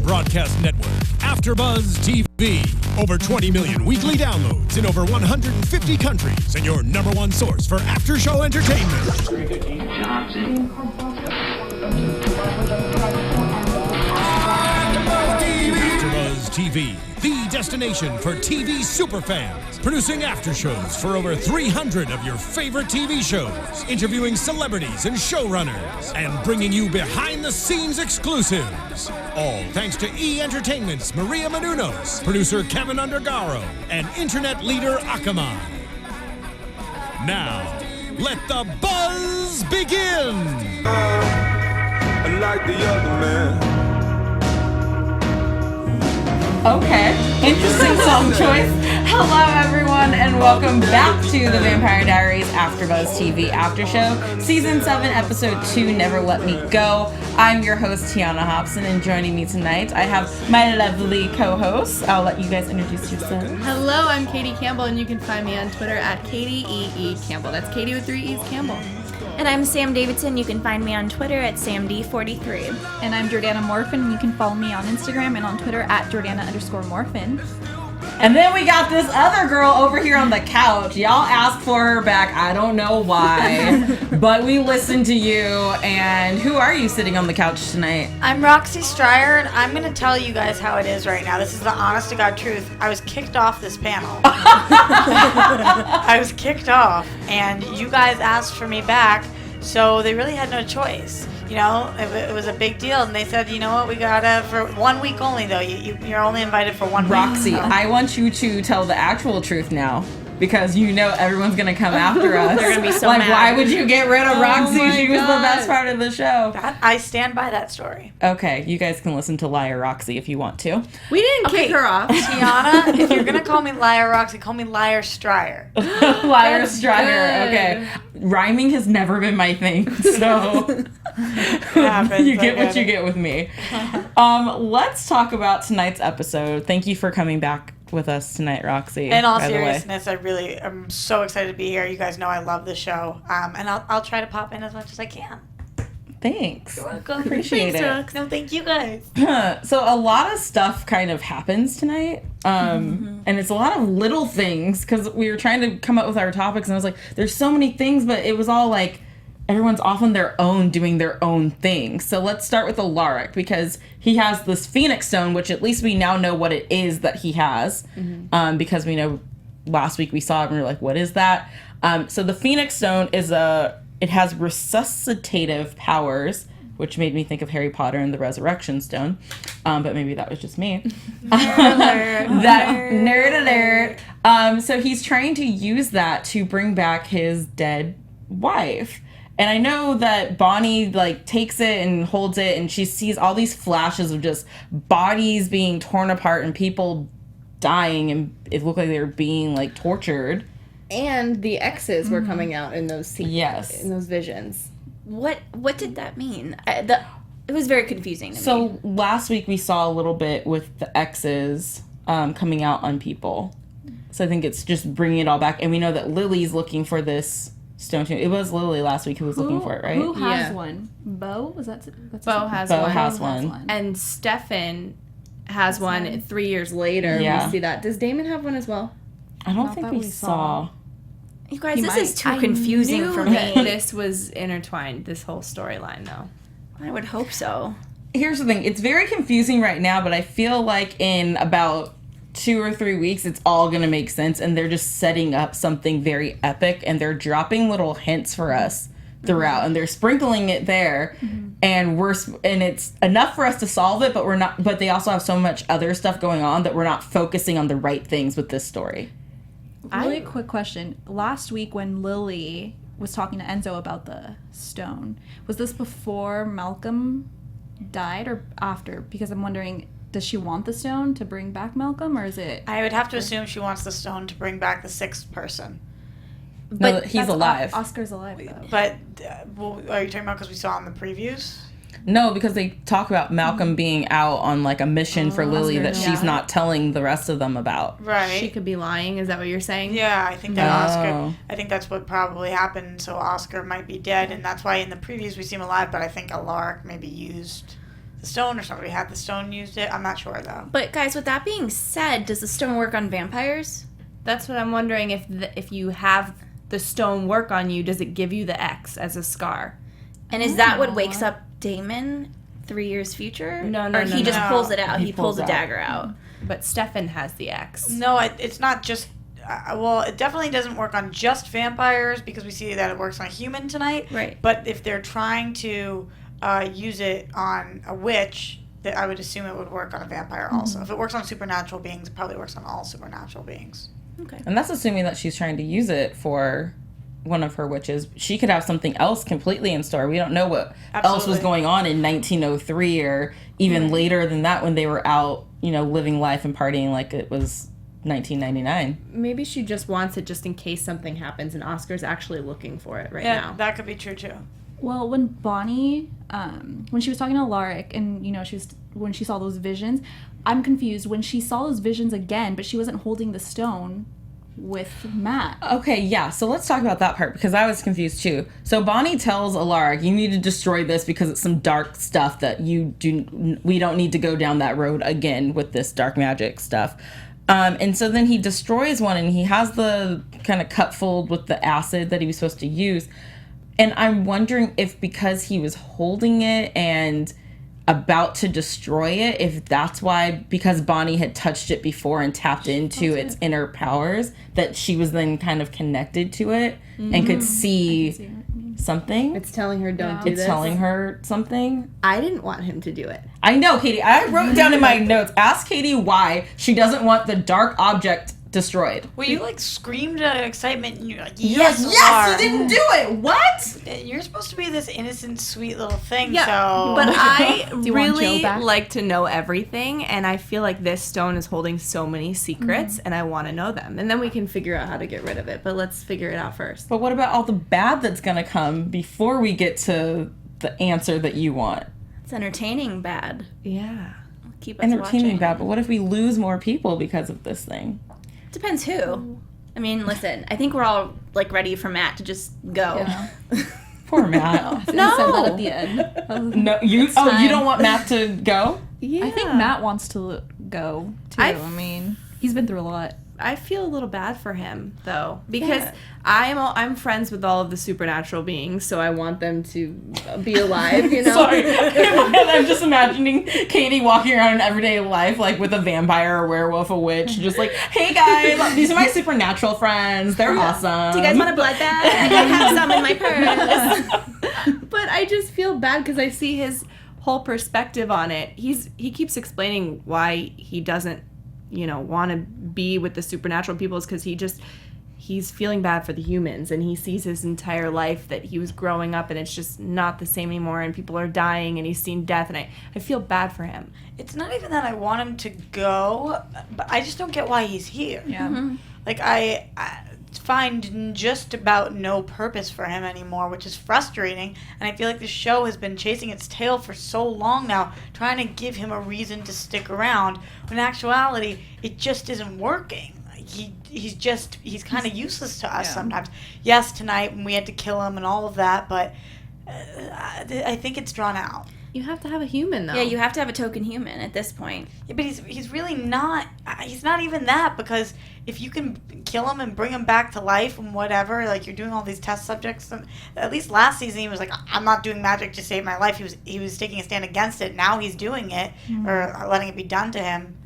broadcast network, AFTERBUZZ TV. Over 20 million weekly downloads in over 150 countries, and your number one source for after-show entertainment. AFTERBUZZ TV, the destination for TV superfans, producing after shows for over 300 of your favorite TV shows, interviewing celebrities and showrunners, and bringing you behind-the-scenes exclusives. All thanks to E! Entertainment's Maria Menounos, producer Kevin Undergaro, and internet leader Akamai. Now, let the buzz begin! Like the other man. Okay, interesting song choice. Hello everyone and welcome back to the Vampire Diaries AFTERBUZZ TV After Show, Season 7, Episode 2, Never Let Me Go. I'm your host, Tiona Hobson, and joining me tonight, I have my lovely co-host. I'll let you guys introduce yourselves. Hello, I'm Katie Campbell, and you can find me on Twitter at Katie E. Campbell. That's Katie with 3 E's, Campbell. And I'm Sam Davidson. You can find me on Twitter at SamD43. And I'm Jordana Morfin, and you can follow me on Instagram and on Twitter at Jordana_Morfin. And then we got this other girl over here on the couch. Y'all asked for her back. I don't know why, but we listened to you. And who are you sitting on the couch tonight? I'm Roxy Striar, and I'm going to tell you guys how it is right now. This is the honest to God truth. I was kicked off this panel. I was kicked off, and you guys asked for me back, so they really had no choice. You know, it was a big deal, and they said, you know what, we gotta, for 1 week only, though. You're only invited for 1 week. Roxy, I want you to tell the actual truth now, because you know everyone's gonna come after us. They're gonna be so like, mad. Why would you get rid of Roxy? She was the God. best part of the show. I stand by that story. Okay, you guys can listen to Liar Roxy if you want to. We didn't kick her off. Tiona, if you're gonna call me Liar Roxy, call me Liar Striar. Liar Striar. Okay, rhyming has never been my thing, so Happens, you get what you get with me. Let's talk about tonight's episode. Thank you for coming back with us tonight, Roxy. In all by the way. seriousness, I'm so excited to be here. You guys know I love this show, and I'll try to pop in as much as I can. Thanks. You're welcome. Appreciate it. No, thank you guys. So a lot of stuff kind of happens tonight, and it's a lot of little things because we were trying to come up with our topics, and I was like, there's so many things, but it was all like everyone's off on their own doing their own thing. So let's start with Alaric because he has this Phoenix Stone, which at least we now know what it is that he has, because we know last week we saw it and we were like, what is that? So the Phoenix Stone is it has resuscitative powers, which made me think of Harry Potter and the Resurrection Stone, but maybe that was just me. Nerd alert. So he's trying to use that to bring back his dead wife. And I know that Bonnie, like, takes it and holds it, and she sees all these flashes of just bodies being torn apart and people dying, and it looked like they were being, like, tortured. And the X's were coming out in those scenes. Yes. In those visions. What did that mean? It was very confusing to me. So last week we saw a little bit with the X's coming out on people. So I think it's just bringing it all back. And we know that Lily's looking for this stone too. It was Lily last week who was looking for it, right? Who has Yeah. one? Bo? That's Bo has Bo one. has one. And Stefan has one 3 years later. Yeah. We see that. Does Damon have one as well? I don't Not think that we we saw. you guys, He this might. is too confusing for that me. this was intertwined, this whole storyline, though. I would hope so. Here's the thing. It's very confusing right now, but I feel like in about 2 or 3 weeks, it's all going to make sense. And they're just setting up something very epic. And they're dropping little hints for us throughout. And they're sprinkling it there. And it's enough for us to solve it, but we're not. But they also have so much other stuff going on that we're not focusing on the right things with this story. Really quick question. Last week when Lily was talking to Enzo about the stone, was this before Malcolm died or after? Because I'm wondering, does she want the stone to bring back Malcolm, or is it... I would have to assume she wants the stone to bring back the 6th person. No, he's alive. Oscar's alive, though. But are you talking about because we saw in the previews? No, because they talk about Malcolm being out on like a mission for Lily Oscar, that she's not telling the rest of them about. Right. She could be lying. Is that what you're saying? Yeah, I think that Oh. Oscar. I think that's what probably happened. So Oscar might be dead, and that's why in the previews we see him alive. But I think Alaric maybe used the stone, or somebody had the stone, used it. I'm not sure though. But guys, with that being said, does the stone work on vampires? That's what I'm wondering. If you have the stone work on you, does it give you the X as a scar? And is that what wakes up Damon 3 years future? No, Or he just no. pulls it out. He pulls pulls a out. dagger out. But Stefan has the X. No, it's not just. Well, it definitely doesn't work on just vampires because we see that it works on a human tonight. Right. But if they're trying to use it on a witch, that I would assume it would work on a vampire also. If it works on supernatural beings, it probably works on all supernatural beings. Okay. And that's assuming that she's trying to use it for one of her witches. She could have something else completely in store. We don't know what else was Absolutely. going on in 1903 or even later than that when they were out, living life and partying like it was 1999. Maybe she just wants it just in case something happens, and Oscar's actually looking for it right Yeah, now. that could be true too. Well, when Bonnie, when she was talking to Alaric, and when she saw those visions, I'm confused. When she saw those visions again, but she wasn't holding the stone with Matt. Okay, yeah, so let's talk about that part because I was confused too. So Bonnie tells Alaric, you need to destroy this because it's some dark stuff that we don't need to go down that road again with this dark magic stuff. And so then he destroys one and he has the kind of cupful with the acid that he was supposed to use. And I'm wondering if because he was holding it and about to destroy it, if that's why, because Bonnie had touched it before and tapped into its inner powers, that she was then kind of connected to it and could see something. It's telling her don't do It's this. telling her something. I didn't want him to do it. I know, Katie. I wrote down in my notes, ask Katie why she doesn't want the dark object destroyed. Well, you screamed out of excitement and you're like, Yes, Laura. you didn't do it. What? You're supposed to be this innocent, sweet little thing, Yeah, so... but I you want really Joe back? like to know everything, and I feel like this stone is holding so many secrets, and I want to know them. And then we can figure out how to get rid of it, but let's figure it out first. But what about all the bad that's going to come before we get to the answer that you want? It's entertaining bad. Yeah. Keep us Entertaining watching. bad, but what if we lose more people because of this thing? Depends who. I mean, listen, I think we're all ready for Matt to just go. Yeah. Poor Matt. No. Said that at the end. No, you don't want Matt to go? Yeah. I think Matt wants to go too. I mean, he's been through a lot. I feel a little bad for him though, because I'm friends with all of the supernatural beings, so I want them to be alive. Sorry. I'm just imagining Katie walking around in everyday life, with a vampire, a werewolf, a witch, just hey guys, these are my supernatural friends. They're awesome. Do you guys want a blood bath? I have some in my purse. But I just feel bad because I see his whole perspective on it. He keeps explaining why he doesn't want to be with the supernatural people is because he's feeling bad for the humans, and he sees his entire life that he was growing up and it's just not the same anymore, and people are dying, and he's seen death, and I feel bad for him. It's not even that I want him to go, but I just don't get why he's here. Yeah. Mm-hmm. I find just about no purpose for him anymore, which is frustrating, and I feel like the show has been chasing its tail for so long now, trying to give him a reason to stick around, when in actuality, it just isn't working. He's kind of useless to us sometimes. Yes, tonight when we had to kill him and all of that, but I think it's drawn out. You have to have a human though. Yeah, you have to have a token human at this point. Yeah, but he's really not. He's not even that, because if you can kill him and bring him back to life and whatever, you're doing all these test subjects. And at least last season he was like, I'm not doing magic to save my life. He was taking a stand against it. Now he's doing it or letting it be done to him.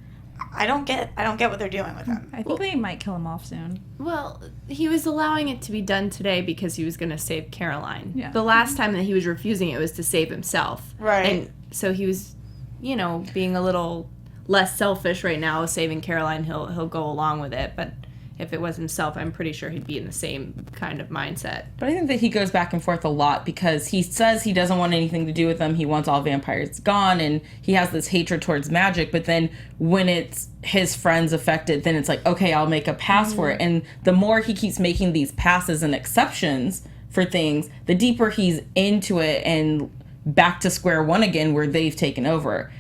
I don't get what they're doing with him. I think they might kill him off soon. Well, he was allowing it to be done today because he was going to save Caroline. Yeah. The last time that he was refusing it was to save himself. Right. And so he was, being a little less selfish right now, saving Caroline. He'll go along with it. But if it was himself, I'm pretty sure he'd be in the same kind of mindset. But I think that he goes back and forth a lot because he says he doesn't want anything to do with them. He wants all vampires gone, and he has this hatred towards magic. But then when it's his friends affected, then it's okay, I'll make a pass for it. And the more he keeps making these passes and exceptions for things, the deeper he's into it and back to square one again where they've taken over.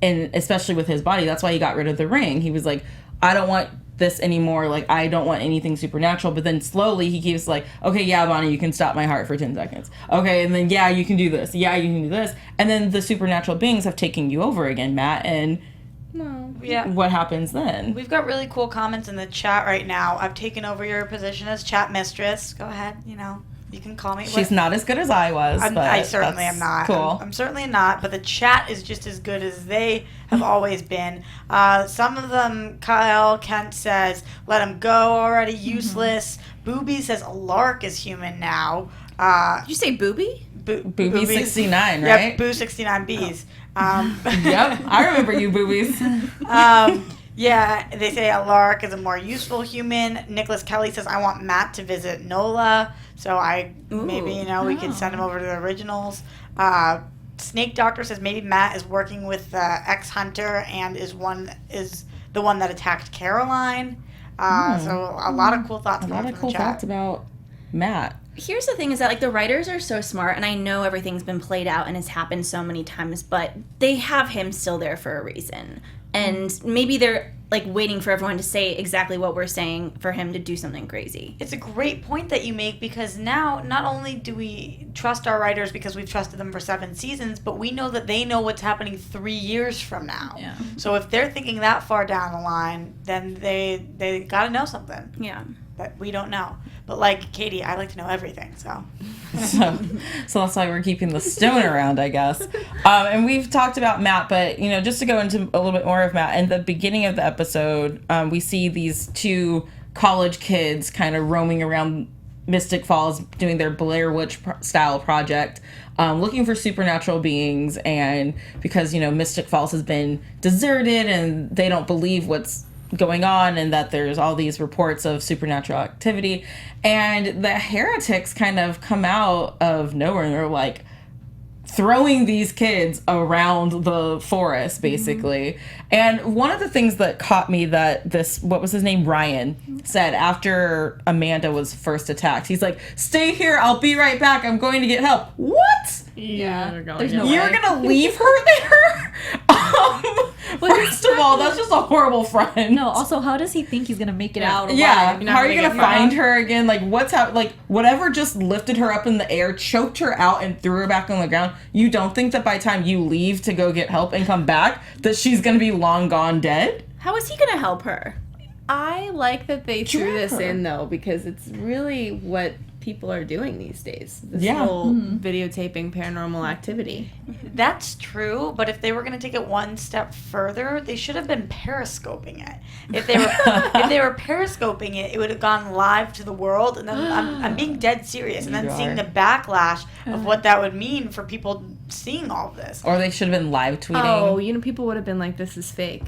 And especially with his body, that's why he got rid of the ring. He was like, I don't want this anymore. Like, I don't want anything supernatural. But then slowly he keeps like, okay, yeah, Bonnie, you can stop my heart for 10 seconds. Okay, and then, yeah, you can do this. Yeah, you can do this. And then the supernatural beings have taken you over again, Matt. And what happens then? We've got really cool comments in the chat right now. I've taken over your position as chat mistress. Go ahead, you can call me. She's not as good as I was, but I certainly am not. Cool. I'm certainly not, but the chat is just as good as they have always been. Some of them, Kyle Kent says, let him go already, useless. Booby says, a lark is human now. Did you say Booby? Booby 69, right? Yep, Boo 69 Bs. Yep, I remember you, Boobies. Yeah, they say a lark is a more useful human. Nicholas Kelly says, I want Matt to visit NOLA. So we could send him over to the originals. Snake Doctor says maybe Matt is working with the ex-hunter and is the one that attacked Caroline. So a lot of cool thoughts. A lot of cool thoughts about Matt. Here's the thing is that, like, the writers are so smart, and I know everything's been played out and has happened so many times, but they have him still there for a reason. And maybe they're, like, waiting for everyone to say exactly what we're saying for him to do something crazy. It's a great point that you make, because now not only do we trust our writers because we've trusted them for 7 seasons, but we know that they know what's happening 3 years from now. Yeah. So if they're thinking that far down the line, then they got to know something. Yeah. That we don't know. But like Katie, I like to know everything, so So that's why we're keeping the stone around, I guess. And we've talked about Matt, but, just to go into a little bit more of Matt, in the beginning of the episode, we see these 2 college kids kind of roaming around Mystic Falls doing their Blair Witch style project, looking for supernatural beings, and because, Mystic Falls has been deserted and they don't believe what's going on and that there's all these reports of supernatural activity, and the heretics kind of come out of nowhere and they're like throwing these kids around the forest basically. And one of the things that caught me that what was his name, Ryan, said after Amanda was first attacked, he's like, stay here, I'll be right back, I'm going to get help. What? Yeah. There's no You're gonna leave her there? First of all, that's just a horrible friend. No, also, how does he think he's gonna make it out alive? Yeah, how are you gonna find her again? Like, what's happening? Like, whatever just lifted her up in the air, choked her out, and threw her back on the ground. You don't think that by the time you leave to go get help and come back, that she's gonna be long gone dead? How is he gonna help her? I like that they threw this in, though, because it's really what people are doing these days. This whole videotaping paranormal activity. That's true, but if they were going to take it one step further, they should have been periscoping it. If they were periscoping it, it would have gone live to the world, and then I'm being dead serious, and then seeing the backlash of what that would mean for people seeing all of this. Or they should have been live tweeting. Oh, people would have been like, this is fake.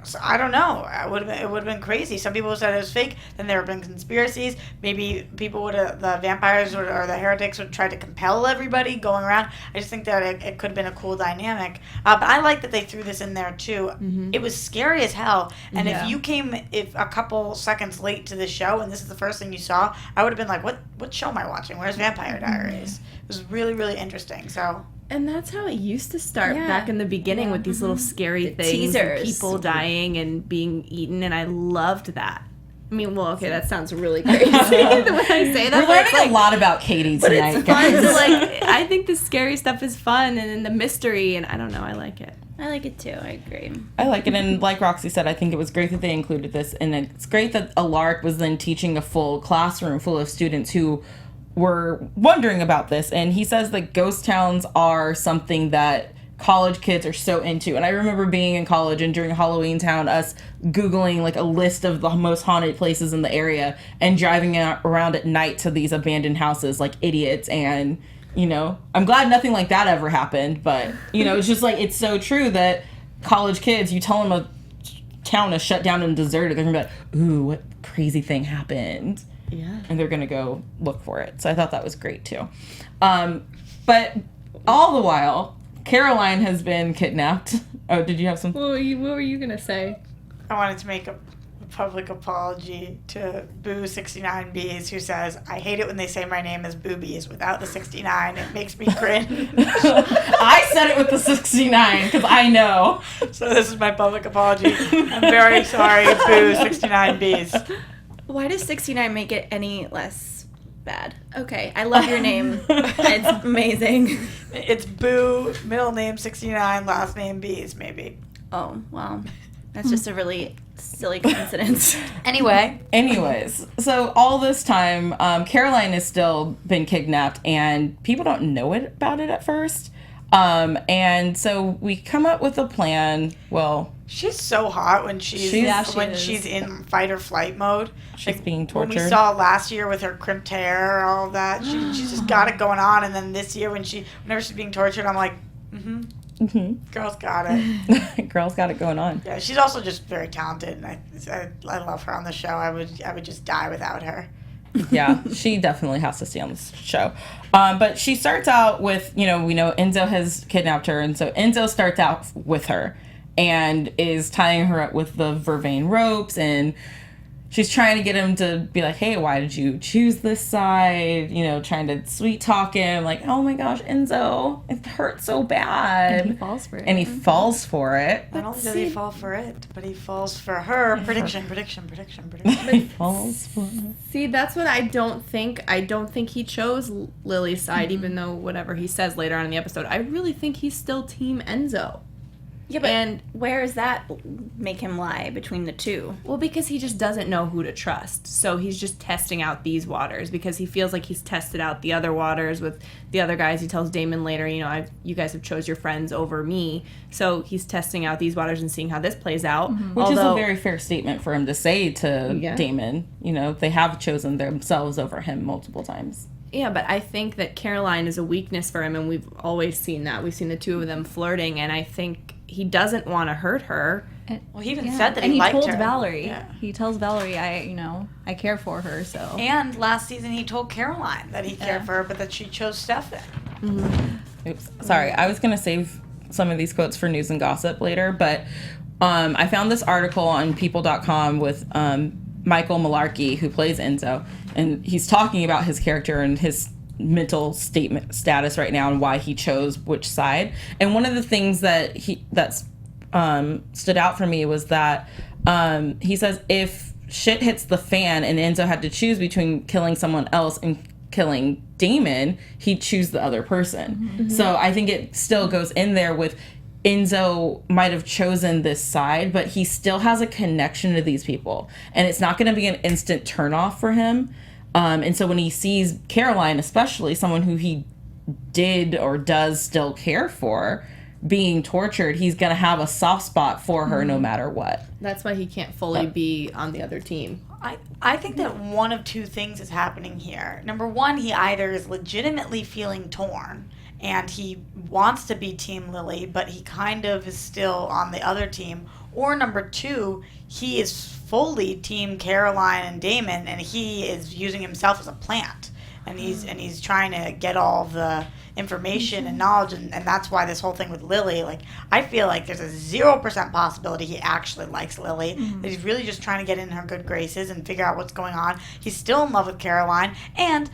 So I don't know. It would have been crazy. Some people said it was fake. Then there would have been conspiracies. Maybe the vampires or the heretics would try to compel everybody going around. I just think that it could have been a cool dynamic. But I like that they threw this in there too. Mm-hmm. It was scary as hell. And if a couple seconds late to the show and this is the first thing you saw, I would have been like, what show am I watching? Where's Vampire Diaries? It was really, really interesting. So. And that's how it used to start back in the beginning with these little scary things, and people dying and being eaten, and I loved that. I mean, well, okay, that sounds really crazy when I say that. We're learning a lot about Katie tonight. But it's fun to, I think the scary stuff is fun, and then the mystery, and I don't know, I like it. I like it too, I agree. I like it, and like Roxy said, I think it was great that they included this, and it's great that Alark was then teaching a full classroom full of students who were wondering about this, and he says that ghost towns are something that college kids are so into. And I remember being in college and during Halloween Town, us Googling like a list of the most haunted places in the area and driving around at night to these abandoned houses like idiots. And, I'm glad nothing like that ever happened, but, it's just like, it's so true that college kids, you tell them a town is shut down and deserted, they're gonna be like, ooh, what crazy thing happened? Yeah. And they're going to go look for it. So I thought that was great, too. But all the while, Caroline has been kidnapped. Oh, did you have some? What were you going to say? I wanted to make a public apology to Boo69Bs, who says, I hate it when they say my name is Boobies without the 69. It makes me cringe. I said it with the 69 because I know. So this is my public apology. I'm very sorry, Boo69Bs. Why does 69 make it any less bad? Okay, I love your name. It's amazing. It's Boo, middle name 69, last name Bees, maybe. Oh, well, that's just a really silly coincidence. Anyways, so all this time, Caroline has still been kidnapped, and people don't know about it at first. And so we come up with a plan. Well, she's so hot when she's in fight or flight mode. She's being tortured. When we saw last year with her crimped hair, all that, she's just got it going on. And then this year, whenever she's being tortured, I'm like, girl's got it. Girl's got it going on. Yeah, she's also just very talented, and I love her on the show. I would just die without her. Yeah, she definitely has to stay on this show. But she starts out with, we know Enzo has kidnapped her, and so Enzo starts out with her and is tying her up with the vervain ropes, and she's trying to get him to be like, hey, why did you choose this side? Trying to sweet talk him, like, oh my gosh, Enzo, it hurts so bad. And he falls for it. Not only does he fall for it, but he falls for her. Prediction. He falls for it. See, that's what I don't think. I don't think he chose Lily's side, even though whatever he says later on in the episode. I really think he's still Team Enzo. Yeah, but where does that make him lie between the two? Well, because he just doesn't know who to trust. So he's just testing out these waters because he feels like he's tested out the other waters with the other guys. He tells Damon later, you guys have chose your friends over me. So he's testing out these waters and seeing how this plays out. Which is a very fair statement for him to say to Damon. They have chosen themselves over him multiple times. Yeah, but I think that Caroline is a weakness for him, and we've always seen that. We've seen the two of them flirting, and I think he doesn't want to hurt her. Well, he even said that he liked her. And he told Valerie. Yeah. He tells Valerie, I care for her, so. And last season he told Caroline that he cared for her, but that she chose Stefan. Oops. Sorry, I was going to save some of these quotes for news and gossip later, but I found this article on people.com with Michael Malarkey, who plays Enzo, and he's talking about his character and his mental status right now and why he chose which side. And one of the things that stood out for me was that he says if shit hits the fan and Enzo had to choose between killing someone else and killing Damon, he'd choose the other person. Mm-hmm. So I think it still goes in there with Enzo might have chosen this side, but he still has a connection to these people, and it's not going to be an instant turnoff for him. And so when he sees Caroline, especially someone who he did or does still care for, being tortured, he's going to have a soft spot for her no matter what. That's why he can't fully be on the other team. I think that one of two things is happening here. Number one, he either is legitimately feeling torn and he wants to be Team Lily, but he kind of is still on the other team. Or number two, he is fully Team Caroline and Damon, and he is using himself as a plant. And he's trying to get all the information and knowledge, and that's why this whole thing with Lily, like, I feel like there's a 0% possibility he actually likes Lily, that he's really just trying to get in her good graces and figure out what's going on. He's still in love with Caroline, and,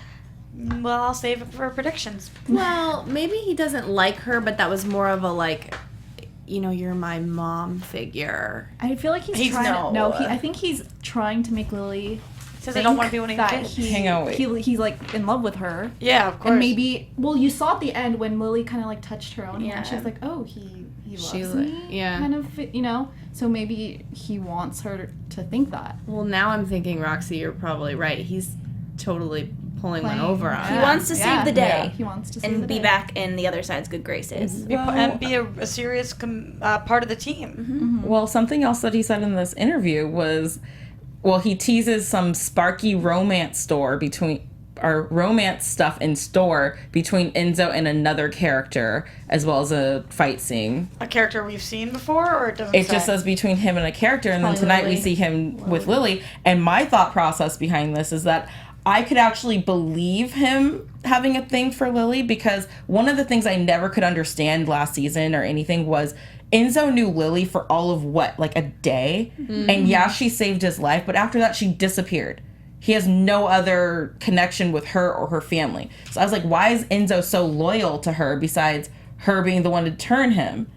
well, I'll save it for predictions. Well, maybe he doesn't like her, but that was more of a, like, you're my mom figure. I feel like he's trying I think he's trying to make Lily says I don't want to be one of your kids. Hang on, wait. He's like in love with her. Yeah, of course. And maybe, you saw at the end when Lily kind of like touched her own hand. She was like, oh, he loves me. Yeah. Kind of, So maybe he wants her to think that. Well, now I'm thinking, Roxy, you're probably right. He's totally pulling one over on her. He wants to save the day. Yeah, he wants to save the day. And be back in the other side's good graces. And be a serious part of the team. Mm-hmm. Well, something else that he said in this interview was, he teases some sparky romance stuff in store between Enzo and another character, as well as a fight scene. A character we've seen before, or it doesn't? It just says between him and a character, and then tonight we see him with Lily. And my thought process behind this is that I could actually believe him having a thing for Lily, because one of the things I never could understand last season or anything was Enzo knew Lily for all of what, like a day? And yeah, she saved his life, but after that, she disappeared. He has no other connection with her or her family. So I was like, why is Enzo so loyal to her besides her being the one to turn him?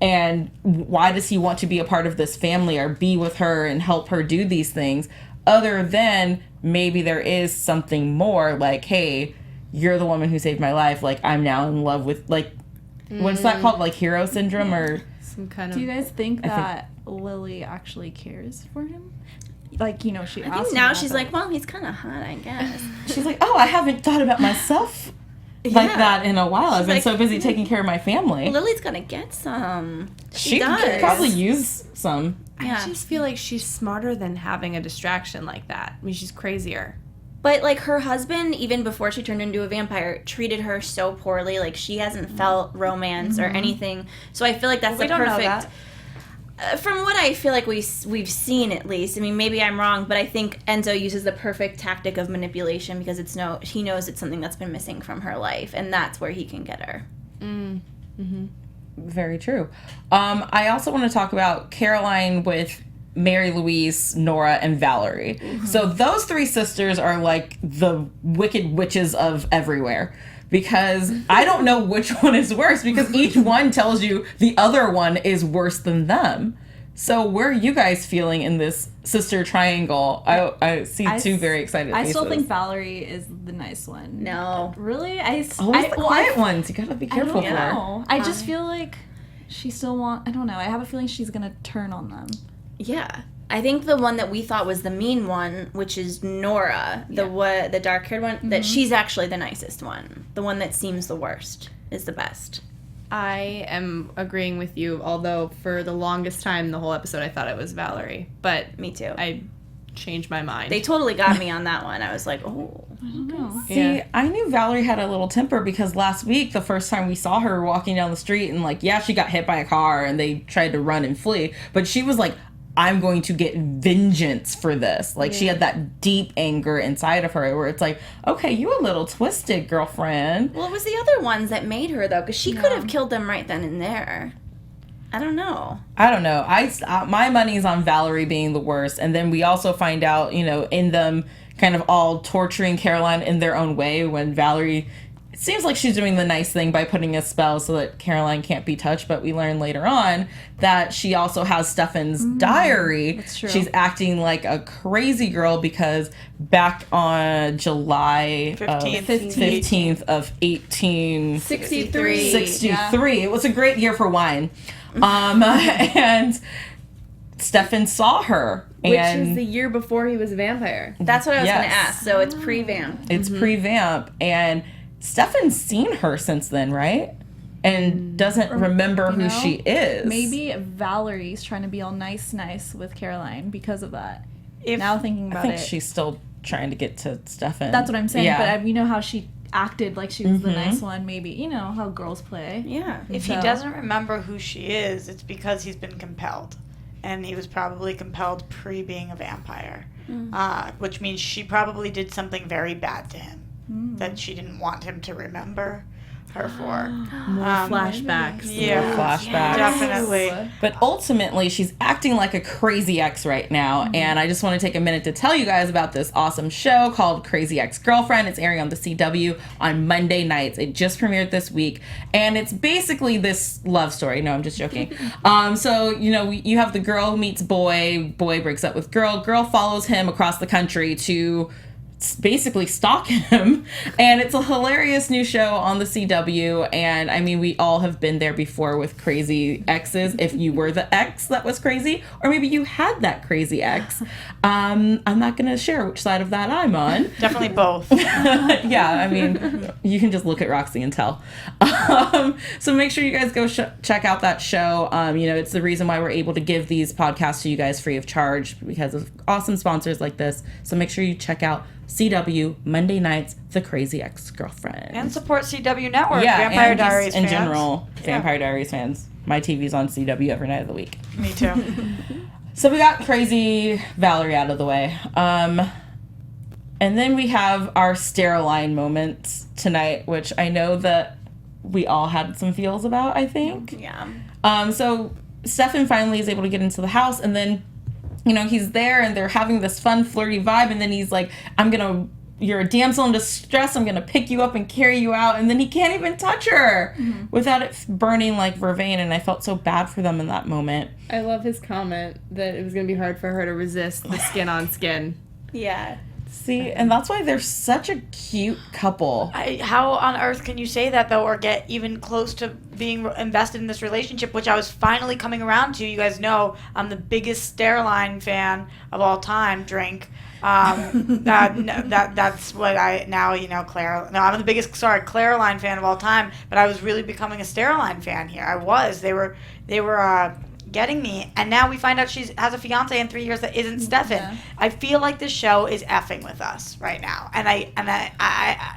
And why does he want to be a part of this family or be with her and help her do these things? Other than maybe there is something more, like, hey, you're the woman who saved my life. Like, I'm now in love with, like, what's that called? Like, hero syndrome or... Some kind of... Do you guys think that Lily actually cares for him? Like, you know, she I asked think him now that, she's but- like, well, he's kind of hot, I guess. She's like, oh, I haven't thought about myself like that in a while. I've been like, so busy taking care of my family. Lily's gonna get some. She does. could probably use some. Yeah. I just feel like she's smarter than having a distraction like that. I mean, she's crazier. But, like, her husband, even before she turned into a vampire, treated her so poorly. Like, she hasn't felt romance or anything. So I feel like that's We the don't know perfect... from what I feel like we've seen, at least, I mean, maybe I'm wrong, but I think Enzo uses the perfect tactic of manipulation because he knows it's something that's been missing from her life, and that's where he can get her. Very true. I also want to talk about Caroline with Mary Louise, Nora, and Valerie. So those three sisters are like the wicked witches of everywhere. Because I don't know which one is worse, because each one tells you the other one is worse than them. So where are you guys feeling in this sister triangle? I see two very excited faces. I still think Valerie is the nice one. No. Really? Always the quiet ones. You gotta be careful for. I just feel like she still I don't know. I have a feeling she's gonna turn on them. Yeah. I think the one that we thought was the mean one, which is Nora, the dark-haired one, that she's actually the nicest one. The one that seems the worst is the best. I am agreeing with you, although for the longest time, the whole episode, I thought it was Valerie. But Me too. I changed my mind. They totally got me on that one. I was like, oh. I don't know. See, I knew Valerie had a little temper because last week, the first time we saw her walking down the street, and like, yeah, she got hit by a car and they tried to run and flee, but she was like, I'm going to get vengeance for this. Like, she had that deep anger inside of her where it's like, okay, you a little twisted, girlfriend. Well, it was the other ones that made her, though, because she could have killed them right then and there. I don't know. I don't know. My money's on Valerie being the worst. And then we also find out, you know, in them kind of all torturing Caroline in their own way when Valerie... It seems like she's doing the nice thing by putting a spell so that Caroline can't be touched, but we learn later on that she also has Stefan's diary. That's true. She's acting like a crazy girl because back on July 15th of 1863, it was a great year for wine. And Stefan saw her. Which and is the year before he was a vampire. That's what I was going to Yes. ask. So it's pre-vamp. It's pre-vamp, and Stefan's seen her since then, right? And doesn't remember who know, she is. Maybe Valerie's trying to be all nice with Caroline because of that. If- Now thinking I about think it, she's still trying to get to Stefan. that's what I'm saying. Yeah. But we know how she acted like she was the nice one. Maybe you know how girls play. Yeah. If he doesn't remember who she is, it's because he's been compelled. And he was probably compelled pre-being a vampire. Which means she probably did something very bad to him that she didn't want him to remember her for. More flashbacks. Yeah, flashbacks. definitely. But ultimately, she's acting like a crazy ex right now. And I just want to take a minute to tell you guys about this awesome show called Crazy Ex-Girlfriend. It's airing on the CW on Monday nights. It just premiered this week. And it's basically this love story. No, I'm just joking. So, you know, you have the girl who meets boy breaks up with girl follows him across the country to basically stalk him, and it's a hilarious new show on the CW. And I mean, we all have been there before with crazy exes. If you were the ex that was crazy, or maybe you had that crazy ex, I'm not gonna share which side of that I'm on. Definitely both. Yeah, I mean, you can just look at Roxy and tell. So make sure you guys go check out that show. You know, it's the reason why we're able to give these podcasts to you guys free of charge, because of awesome sponsors like this. So make sure you check out CW Monday nights, The Crazy Ex-Girlfriend. And support CW Network, yeah, Vampire and just Diaries in fans. general, Vampire Diaries fans. My TV's on CW every night of the week. Me too. So we got crazy Valerie out of the way. And then we have our Steroline moments tonight, which I know that we all had some feels about, I think. Yeah. So Stefan finally is able to get into the house, and then, you know, he's there and they're having this fun flirty vibe, and then he's like, you're a damsel in distress, I'm gonna pick you up and carry you out, and then he can't even touch her without it burning like vervain, and I felt so bad for them in that moment. I love his comment that it was going to be hard for her to resist the skin on skin. Yeah. See, and that's why they're such a cute couple. How on earth can you say that, though, or get even close to being invested in this relationship, which I was finally coming around to? You guys know I'm the biggest Steroline fan of all time. Drink. That's what I now, you know, Claire. No, I'm the biggest, Caroline fan of all time, but I was really becoming a Steroline fan here. I was. They were getting me, and now we find out she has a fiance in 3 years that isn't Stefan. Yeah. I feel like this show is effing with us right now, and I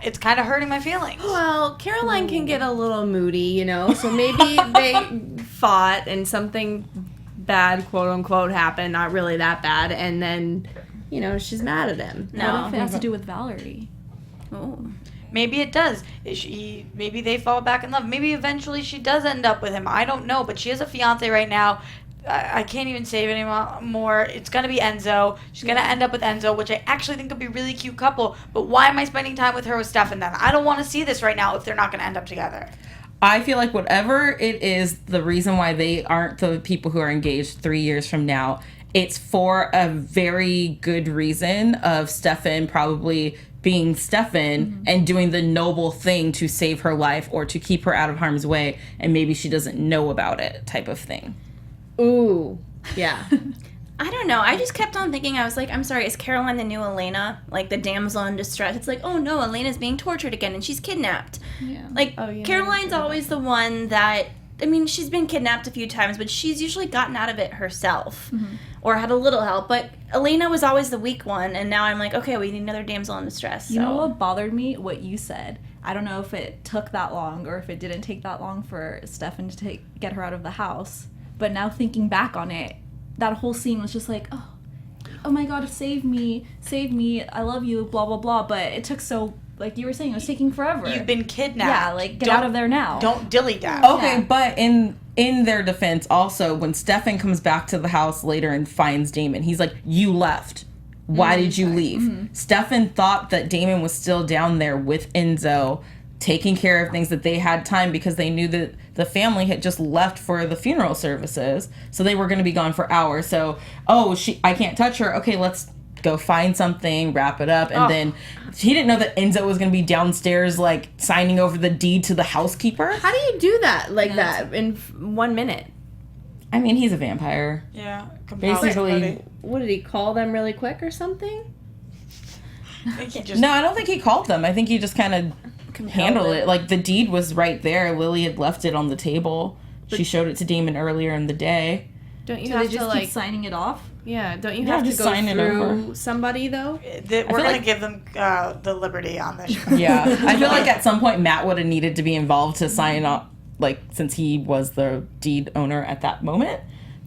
it's kind of hurting my feelings. Well, Caroline can get a little moody, you know, so maybe they fought and something bad, quote unquote, happened, not really that bad, and then, you know, she's mad at him. What if it has to do with Valerie? Oh. Maybe it does. Maybe they fall back in love. Maybe eventually she does end up with him. I don't know, but she has a fiance right now. I can't even say it anymore. It's going to be Enzo. She's going to end up with Enzo, which I actually think would be a really cute couple. But why am I spending time with her with Stefan then? I don't want to see this right now if they're not going to end up together. I feel like whatever it is, the reason why they aren't the people who are engaged 3 years from now, it's for a very good reason of Stefan probably being Stefan and doing the noble thing to save her life or to keep her out of harm's way, and maybe she doesn't know about it type of thing. Ooh, yeah. I don't know. I just kept on thinking, I was like, I'm sorry, is Caroline the new Elena? Like the damsel in distress? It's like, oh no, Elena's being tortured again and she's kidnapped. Yeah. Like, Oh, yeah, Caroline's always the one that, I mean, she's been kidnapped a few times, but she's usually gotten out of it herself. Or had a little help. But Elena was always the weak one, and now I'm like, okay, we need another damsel in distress. You know what bothered me? What you said. I don't know if it took that long or if it didn't take that long for Stefan to get her out of the house. But now thinking back on it, that whole scene was just like, oh my God, save me, I love you, blah, blah, blah. But it took so, like you were saying, it was taking forever. You've been kidnapped. Yeah, like, get out of there now. Don't dilly-dally. Okay, Yeah. but in their defense, also, when Stefan comes back to the house later and finds Damon, he's like, you left. Why did you leave? Stefan thought that Damon was still down there with Enzo, taking care of things, that they had time because they knew that the family had just left for the funeral services. So they were going to be gone for hours. So, I can't touch her. Okay, let's go find something, wrap it up. And then he didn't know that Enzo was going to be downstairs, like, signing over the deed to the housekeeper. How do you do that that in 1 minute? I mean, he's a vampire. Yeah. Basically. What, did he call them really quick or something? I think he just... No, I don't think he called them. I think he just kind of handled it. Like, the deed was right there. Lily had left it on the table. She showed it to Damon earlier in the day. Don't you So have they just to, keep signing it off? Yeah, don't you Yeah, have to just go sign it through over. somebody, though? We're going to give them the liberty on this show. Yeah. I feel like at some point Matt would have needed to be involved to sign up, like, since he was the deed owner at that moment.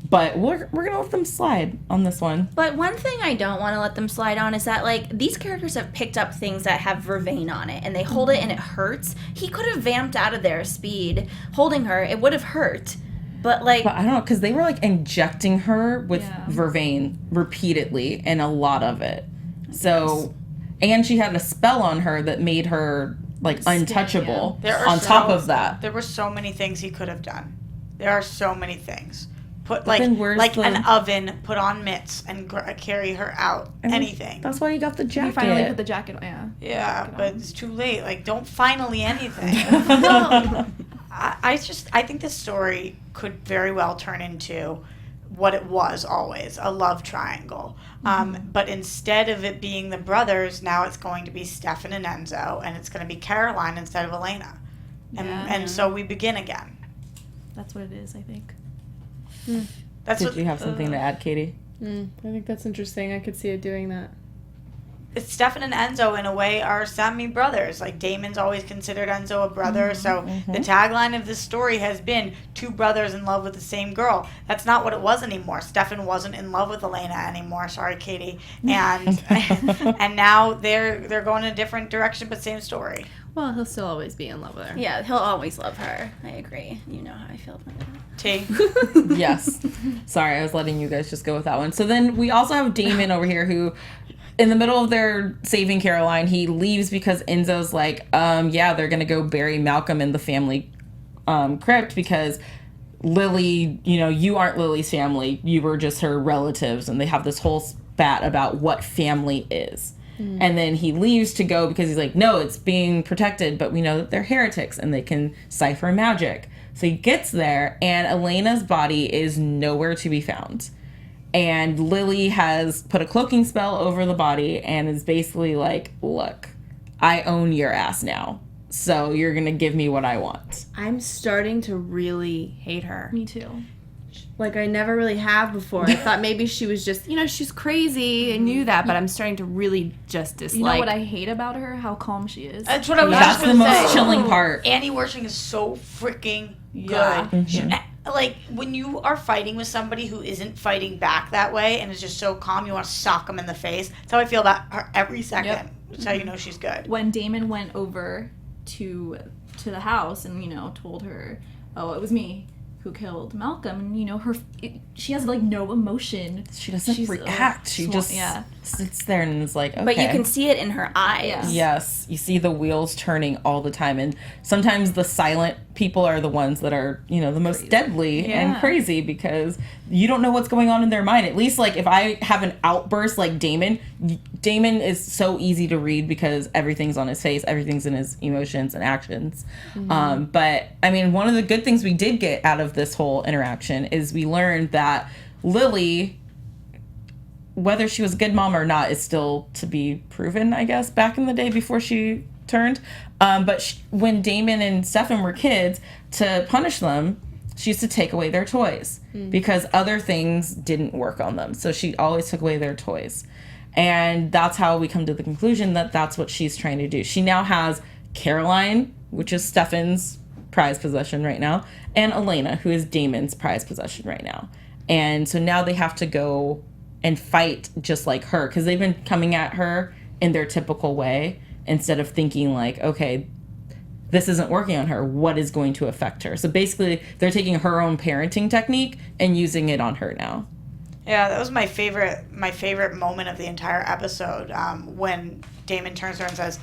But we're going to let them slide on this one. But one thing I don't want to let them slide on is that, like, these characters have picked up things that have vervain on it, and they hold it and it hurts. He could have vamped out of there, Speed, holding her. It would have hurt. But, like... But I don't know, because they were, like, injecting her with Yeah. vervain repeatedly, and a lot of it. So, and she had a spell on her that made her, like, untouchable on top of that. There were so many things he could have done. There are so many things. Put, then where's an oven, put on mitts, and carry her out. I mean, anything. That's why you got the jacket. He finally put the jacket on, yeah. Yeah, but it's too late. Like, don't finally anything. I think this story could very well turn into what it was always, a love triangle. But instead of it being the brothers, now it's going to be Stefan and Enzo, and it's going to be Caroline instead of Elena. And so we begin again. That's what it is, I think. Did you have something to add, Katie? I think that's interesting. I could see it doing that. It's Stefan and Enzo, in a way, are semi-brothers. Like, Damon's always considered Enzo a brother, so the tagline of this story has been two brothers in love with the same girl. That's not what it was anymore. Stefan wasn't in love with Elena anymore. Sorry, Katie. And and now they're going in a different direction, but same story. Well, he'll still always be in love with her. Yeah, he'll always love her. I agree. You know how I feel about that. T. Yes. Sorry, I was letting you guys just go with that one. So then we also have Damon over here who, in the middle of their saving Caroline, he leaves because Enzo's like, yeah, they're going to go bury Malcolm in the family crypt because Lily, you know, you aren't Lily's family. You were just her relatives. And they have this whole spat about what family is. And then he leaves to go because he's like, no, it's being protected, but we know that they're heretics and they can cipher magic. So he gets there, and Elena's body is nowhere to be found. And Lily has put a cloaking spell over the body and is basically like, look, I own your ass now. So you're going to give me what I want. I'm starting to really hate her. Me too. Like, I never really have before. I thought maybe she was just, you know, she's crazy. I knew that, but I'm starting to really just dislike. You know what I hate about her? How calm she is. That's what I was That's just the going to most say. chilling part. Annie Wersching is so freaking good. Yeah. Like, when you are fighting with somebody who isn't fighting back that way and is just so calm, you want to sock them in the face. That's how I feel about her every second. Yep. That's how you know she's good. When Damon went over to the house and, you know, told her, oh, it was me who killed Malcolm, and, you know, she has, like, no emotion. She doesn't She's, react. She just sits there and is like, okay. But you can see it in her eyes. Yeah. Yes, you see the wheels turning all the time, and sometimes the silent people are the ones that are, you know, the most deadly and crazy because you don't know what's going on in their mind. At least, like, if I have an outburst like Damon is so easy to read because everything's on his face, everything's in his emotions and actions. But I mean, one of the good things we did get out of this whole interaction is we learned that Lily, whether she was a good mom or not, is still to be proven, I guess, back in the day before she turned. But when Damon and Stefan were kids, to punish them, she used to take away their toys because other things didn't work on them. So she always took away their toys. And that's how we come to the conclusion that that's what she's trying to do. She now has Caroline, which is Stefan's prized possession right now, and Elena, who is Damon's prized possession right now. And so now they have to go and fight just like her because they've been coming at her in their typical way instead of thinking like, okay, this isn't working on her. What is going to affect her? So basically, they're taking her own parenting technique and using it on her now. Yeah, that was my favorite moment of the entire episode when Damon turns to her and says,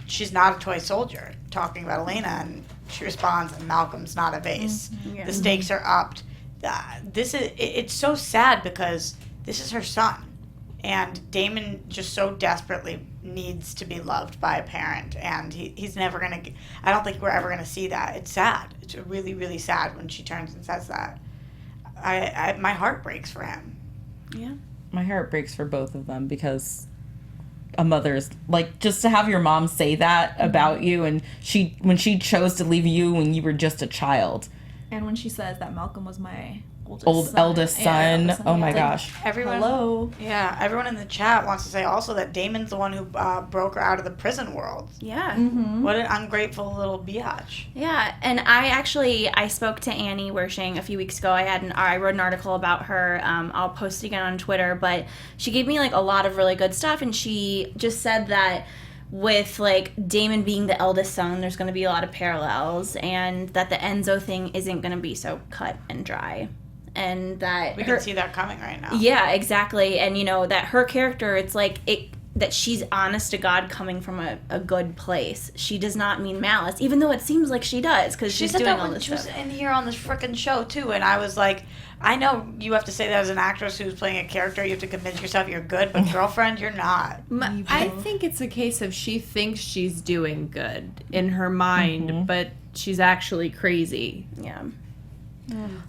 she's not a toy soldier, talking about Elena, and she responds, Malcolm's not a vase. Yeah. The stakes are upped. It's so sad because this is her son, and Damon just so desperately needs to be loved by a parent, and he's never gonna. I don't think we're ever gonna see that. It's sad. It's really, really sad when she turns and says that. My heart breaks for him. Yeah. My heart breaks for both of them because a mother's like, just to have your mom say that about you, and when she chose to leave you when you were just a child. And when she says that Malcolm was my eldest son. Yeah, oh my like, gosh. Everyone, hello. Yeah, everyone in the chat wants to say also that Damon's the one who broke her out of the prison world. Yeah. What an ungrateful little biatch. Yeah, and I spoke to Annie Wersching a few weeks ago. I wrote an article about her. I'll post it again on Twitter, but she gave me like a lot of really good stuff, and she just said that with like Damon being the eldest son, there's going to be a lot of parallels, and that the Enzo thing isn't going to be so cut and dry. And that we can see that coming right now. Yeah, exactly. And you know that her character, it's like that she's honest to God, coming from a good place. She does not mean malice, even though it seems like she does, because she's doing all this stuff. She stuff. was in here on this frickin' show too, and I was like, I know you have to say that as an actress who's playing a character, you have to convince yourself you're good, but girlfriend, you're not. I think it's a case of she thinks she's doing good in her mind, but she's actually crazy. Yeah.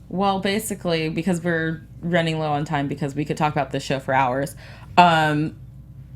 Well, basically, because we're running low on time because we could talk about this show for hours,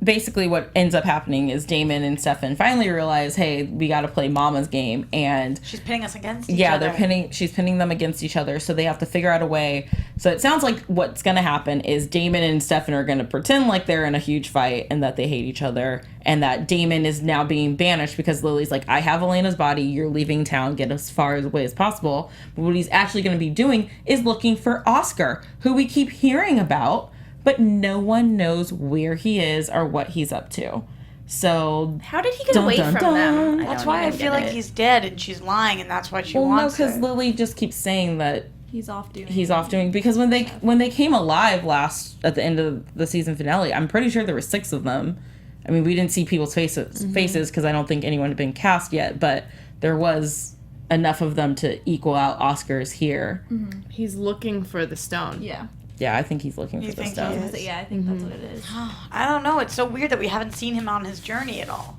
basically what ends up happening is Damon and Stefan finally realize, hey, we got to play Mama's game, and she's pinning us against each other. She's pinning them against each other, so they have to figure out a way. So it sounds like what's going to happen is Damon and Stefan are going to pretend like they're in a huge fight and that they hate each other, and that Damon is now being banished because Lily's like, I have Elena's body, you're leaving town, get as far away as possible. But what he's actually going to be doing is looking for Oscar, who we keep hearing about, but no one knows where he is or what he's up to. So How did he get away from them? That's why I feel like he's dead and she's lying, and that's why she wants because it. Lily just keeps saying that He's off doing. because when they came alive last at the end of the season finale, I'm pretty sure there were 6 of them. I mean, we didn't see people's faces because I don't think anyone had been cast yet, but there was enough of them to equal out Oscar's here. Mm-hmm. He's looking for the stone. Yeah. Yeah, I think he's looking for the stone. Yeah, I think that's what it is. I don't know. It's so weird that we haven't seen him on his journey at all.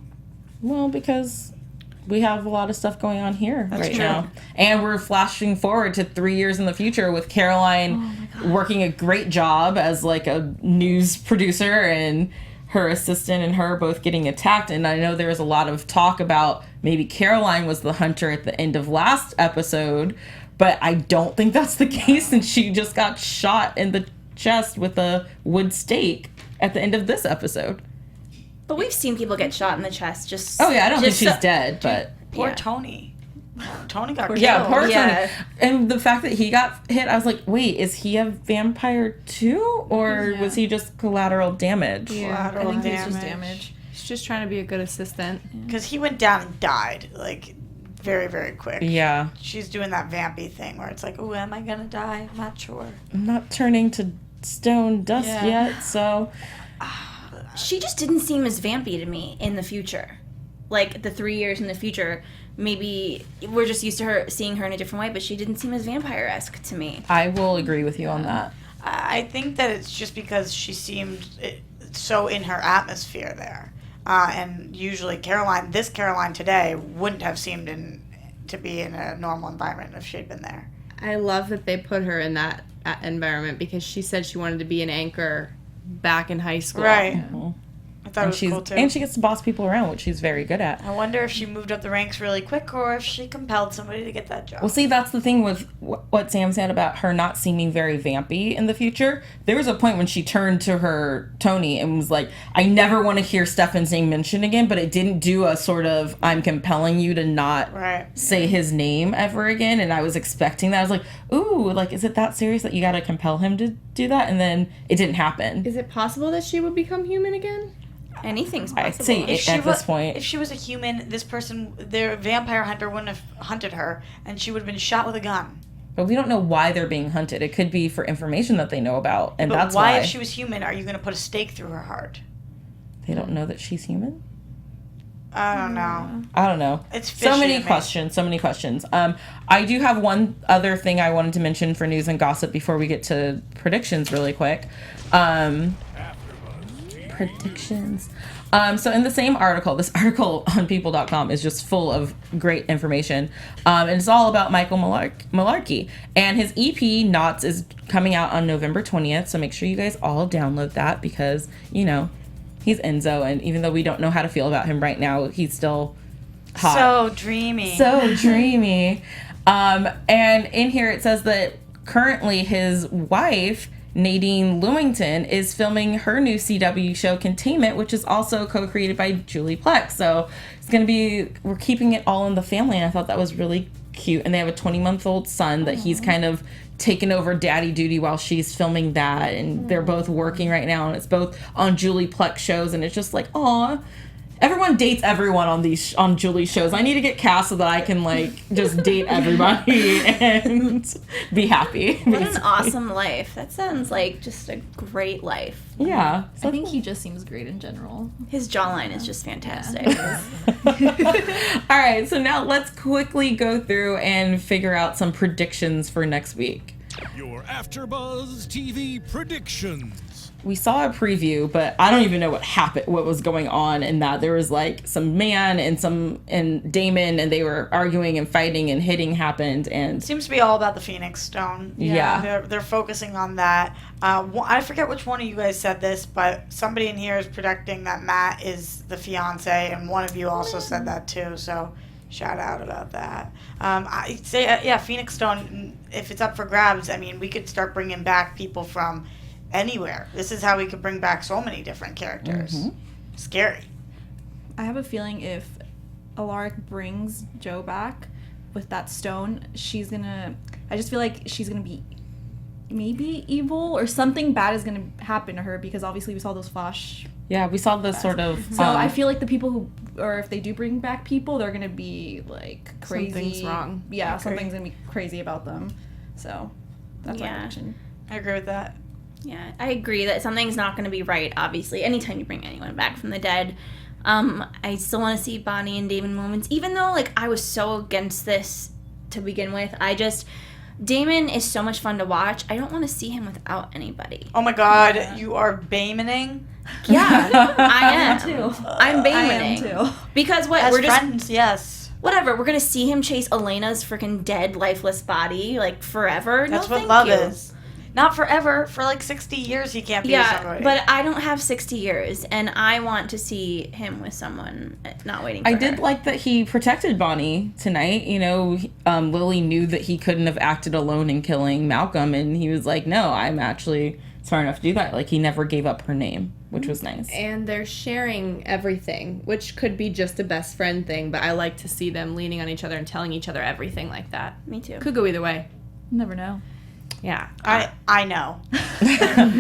Well, because we have a lot of stuff going on here right true. now. And we're flashing forward to 3 years in the future with Caroline working a great job as like a news producer and her assistant and her both getting attacked. And I know there was a lot of talk about maybe Caroline was the hunter at the end of last episode, but I don't think that's the case, and she just got shot in the chest with a wood stake at the end of this episode. But we've seen people get shot in the chest. Just Oh yeah, I don't think she's so- dead, but Poor Yeah. Tony. Tony got killed. yeah, poor Yeah. Tony. And the fact that he got hit, I was like, wait, is he a vampire too, or was he just collateral damage? Yeah, Collateral I think it's just damage. damage. He's just trying to be a good assistant. Because he went down and died, like, very, very quick. Yeah, She's doing that vampy thing where it's like, oh, am I gonna die? I'm not sure. I'm not turning to stone dust yet, so She just didn't seem as vampy to me in the future. Like the 3 years in the future, maybe we're just used to her seeing her in a different way, but she didn't seem as vampire-esque to me. I will agree with you on that. I think that it's just because she seemed so in her atmosphere there. And usually this Caroline today wouldn't have seemed to be in a normal environment if she'd been there. I love that they put her in that environment because she said she wanted to be an anchor back in high school. Right. I thought it And was she's cool too. and she gets to boss people around, which she's very good at. I wonder if she moved up the ranks really quick or if she compelled somebody to get that job. Well, see, that's the thing with what Sam said about her not seeming very vampy in the future. There was a point when she turned to her Tony and was like, I never want to hear Stefan's name mentioned again, but it didn't do a sort of, I'm compelling you to not say his name ever again. And I was expecting that. I was like, ooh, like, is it that serious that you got to compel him to do that? And then it didn't happen. Is it possible that she would become human again? Anything's I'd possible. say at this point. If she was a human, this person, their vampire hunter wouldn't have hunted her, and she would have been shot with a gun. But we don't know why they're being hunted. It could be for information that they know about, and But that's why, if she was human, are you going to put a stake through her heart? they don't know that she's human. I don't know. I don't know. It's so fishy many to me. questions. So many questions. I do have one other thing I wanted to mention for news and gossip before we get to predictions, really quick. Predictions. So in the same article, this article on people.com is just full of great information. And it's all about Michael Malarkey. And his EP, Knots, is coming out on November 20th. So make sure you guys all download that because, you know, he's Enzo. And even though we don't know how to feel about him right now, he's still hot. So dreamy. So dreamy. And in here it says that currently his wife, Nadine Lewington, is filming her new CW show Containment, which is also co-created by Julie Plex. So it's going to be, we're keeping it all in the family, and I thought that was really cute. And they have a 20-month-old son that he's kind of taken over daddy duty while she's filming that, and they're both working right now, and it's both on Julie Plex shows, and it's just like, aw. Everyone dates everyone on Julie's shows. I need to get cast so that I can like just date everybody and be happy. What an awesome life. That sounds like just a great life. Yeah. I think he just seems great in general. His jawline is just fantastic. All right, so now let's quickly go through and figure out some predictions for next week. Your AFTERBUZZ TV predictions. We saw a preview, but I don't even know what happened, what was going on in that. There was like some man and Damon, and they were arguing and fighting, and hitting happened, and Seems to be all about the Phoenix Stone. Yeah. They're focusing on that. I forget which one of you guys said this, but somebody in here is predicting that Matt is the fiance, and one of you also said that too, so shout out about that. I say, Phoenix Stone, if it's up for grabs, I mean, we could start bringing back people from anywhere. This is how we could bring back so many different characters. Scary. I have a feeling if Alaric brings Joe back with that stone, I just feel like she's gonna be maybe evil or something bad is going to happen to her because obviously we saw those flash. Yeah, we saw this sort of. So I feel like the people who, or if they do bring back people, they're going to be like crazy. Something's wrong. Yeah, something's going to be crazy about them. So that's my prediction. I agree with that. Yeah, I agree that something's not going to be right, obviously. Anytime you bring anyone back from the dead. I still want to see Bonnie and Damon moments, even though, like, I was so against this to begin with. Damon is so much fun to watch. I don't want to see him without anybody. Oh my god, you are Baymaning? Yeah, I am. too. I'm Baymaning. I am too. Because what? As we're just friends, yes. whatever. We're gonna see him chase Elena's freaking dead, lifeless body like forever. That's no, what thank love you. is. Not forever. For like 60 years, he can't be with Yeah, somebody. but I don't have 60 years, and I want to see him with someone, not waiting for I her. did like that he protected Bonnie tonight. You know, Lily knew that he couldn't have acted alone in killing Malcolm, and he was like, no, I'm actually smart enough to do that. Like, he never gave up her name, which was nice. And they're sharing everything, which could be just a best friend thing, but I like to see them leaning on each other and telling each other everything like that. Me too. Could go either way. Never know. Yeah. I know.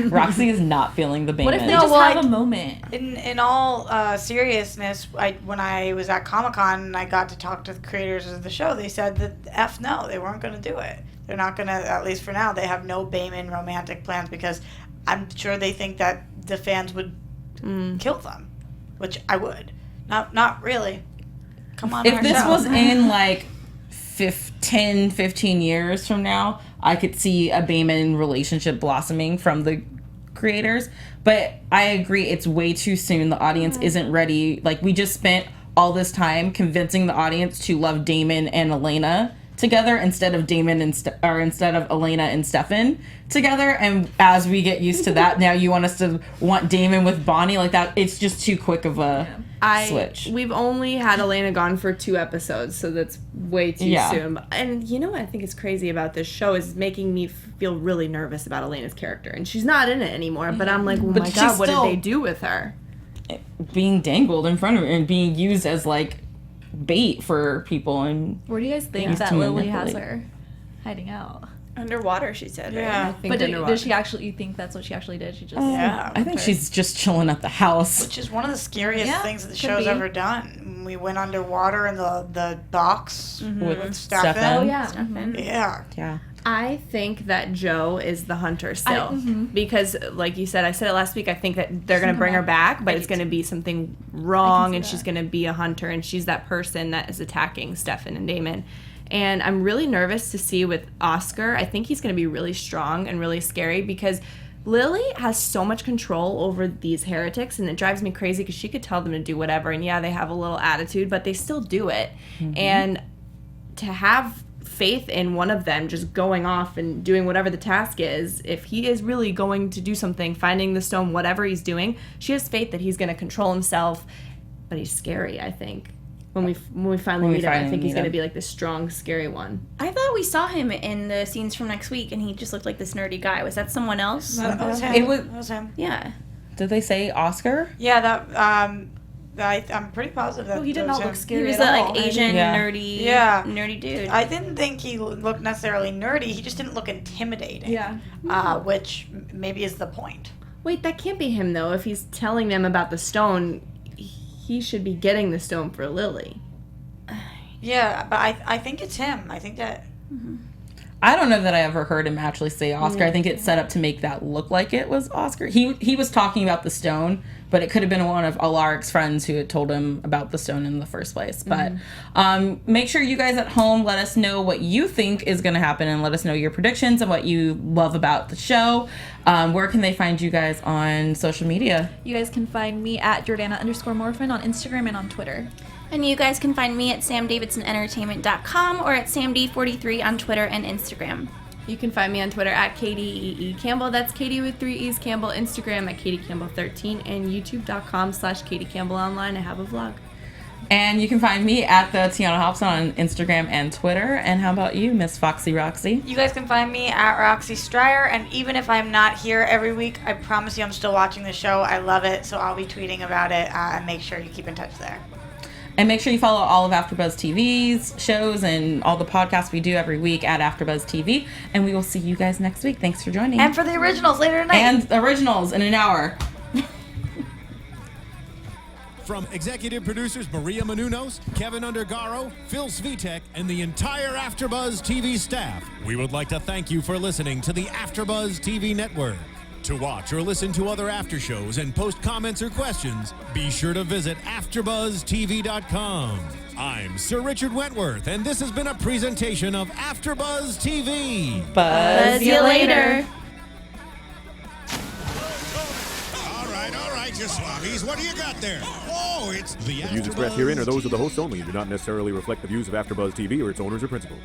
Roxy is not feeling the Bayman. What if they No, just well, have a moment? In all seriousness, when I was at Comic-Con and I got to talk to the creators of the show, they said that F no, they weren't going to do it. They're not going to, at least for now, they have no Bayman romantic plans because I'm sure they think that the fans would kill them, which I would. Not really. Come on, If our this show. was in like 10, 15 years from now, I could see a Bayman relationship blossoming from the creators. But I agree, it's way too soon. The audience isn't ready. Like, we just spent all this time convincing the audience to love Damon and Elena together instead of instead of Elena and Stefan together. And as we get used to that, now you want us to want Damon with Bonnie like that. It's just too quick of a switch. We've only had Elena gone for 2 episodes, so that's way too Yeah. soon. And you know what I think is crazy about this show is making me feel really nervous about Elena's character. And she's not in it anymore, but I'm like, oh But my she's god, what did still- they do with her? Being dangled in front of her and being used as like bait for people. And Where do you guys think Yeah. that To Lily has manipulate. her hiding out? Underwater, she said. Right? Yeah. I think But underwater. did she actually? You think that's what she actually did? She just Yeah. I think she's just chilling at the house. Which is one of the scariest Yeah, things that the could show's be. ever done. We went underwater in the docks with Stefan. Stefan. Oh yeah. Stefan. Yeah. Yeah. I think that Joe is the hunter still. Because, like you said, I said it last week, I think that they're going to bring her back, but it's going to be something wrong, and she's going to be a hunter, and she's that person that is attacking Stefan and Damon. And I'm really nervous to see with Oscar. I think he's going to be really strong and really scary because Lily has so much control over these heretics, and it drives me crazy because she could tell them to do whatever, and yeah, they have a little attitude, but they still do it. And to have faith in one of them just going off and doing whatever the task is, if he is really going to do something, finding the stone, whatever he's doing, she has faith that he's going to control himself. But he's scary, I think. When we finally meet him, I think he's going to be like this strong, scary one. I thought we saw him in the scenes from next week, and he just looked like this nerdy guy. Was that someone else? That was him. It was- That was him. Yeah. Did they say Oscar? Yeah, I'm pretty positive that He did that not was look him. He scary was at that all. like Asian Yeah. nerdy dude. I didn't think he looked necessarily nerdy. He just didn't look intimidating. Yeah. Which maybe is the point. Wait, that can't be him, though. If he's telling them about the stone, he should be getting the stone for Lily. Yeah, but I think it's him. I think that. I don't know that I ever heard him actually say Oscar. I think it's set up to make that look like it was Oscar. He was talking about the stone, but it could have been one of Alaric's friends who had told him about the stone in the first place. But make sure you guys at home let us know what you think is going to happen, and let us know your predictions and what you love about the show. Where can they find you guys on social media? You guys can find me at Jordana_Morfin on Instagram and on Twitter. And you guys can find me at samdavidsonentertainment.com or at samd43 on Twitter and Instagram. You can find me on Twitter at Katie Campbell. That's Katie with 3 E's Campbell. Instagram at KatieCampbell13 and YouTube.com/KatieCampbellOnline. I have a vlog. And you can find me at the Tiona Hobson on Instagram and Twitter. And how about you, Miss Foxy Roxy? You guys can find me at Roxy Striar, and even if I'm not here every week, I promise you I'm still watching the show. I love it, so I'll be tweeting about it, and make sure you keep in touch there. And make sure you follow all of AfterBuzz TV's shows and all the podcasts we do every week at AfterBuzz TV. And we will see you guys next week. Thanks for joining. And for the originals later tonight. And the originals in an hour. From executive producers Maria Menounos, Kevin Undergaro, Phil Svitek, and the entire AfterBuzz TV staff, we would like to thank you for listening to the AfterBuzz TV network. To watch or listen to other after shows and post comments or questions, be sure to visit AfterBuzzTV.com. I'm Sir Richard Wentworth, and this has been a presentation of AfterBuzz TV. Buzz you later. All right, you slobbies. What do you got there? Whoa, it's the The views expressed herein are those of the hosts only and do not necessarily reflect the views of AfterBuzz TV or its owners or principals.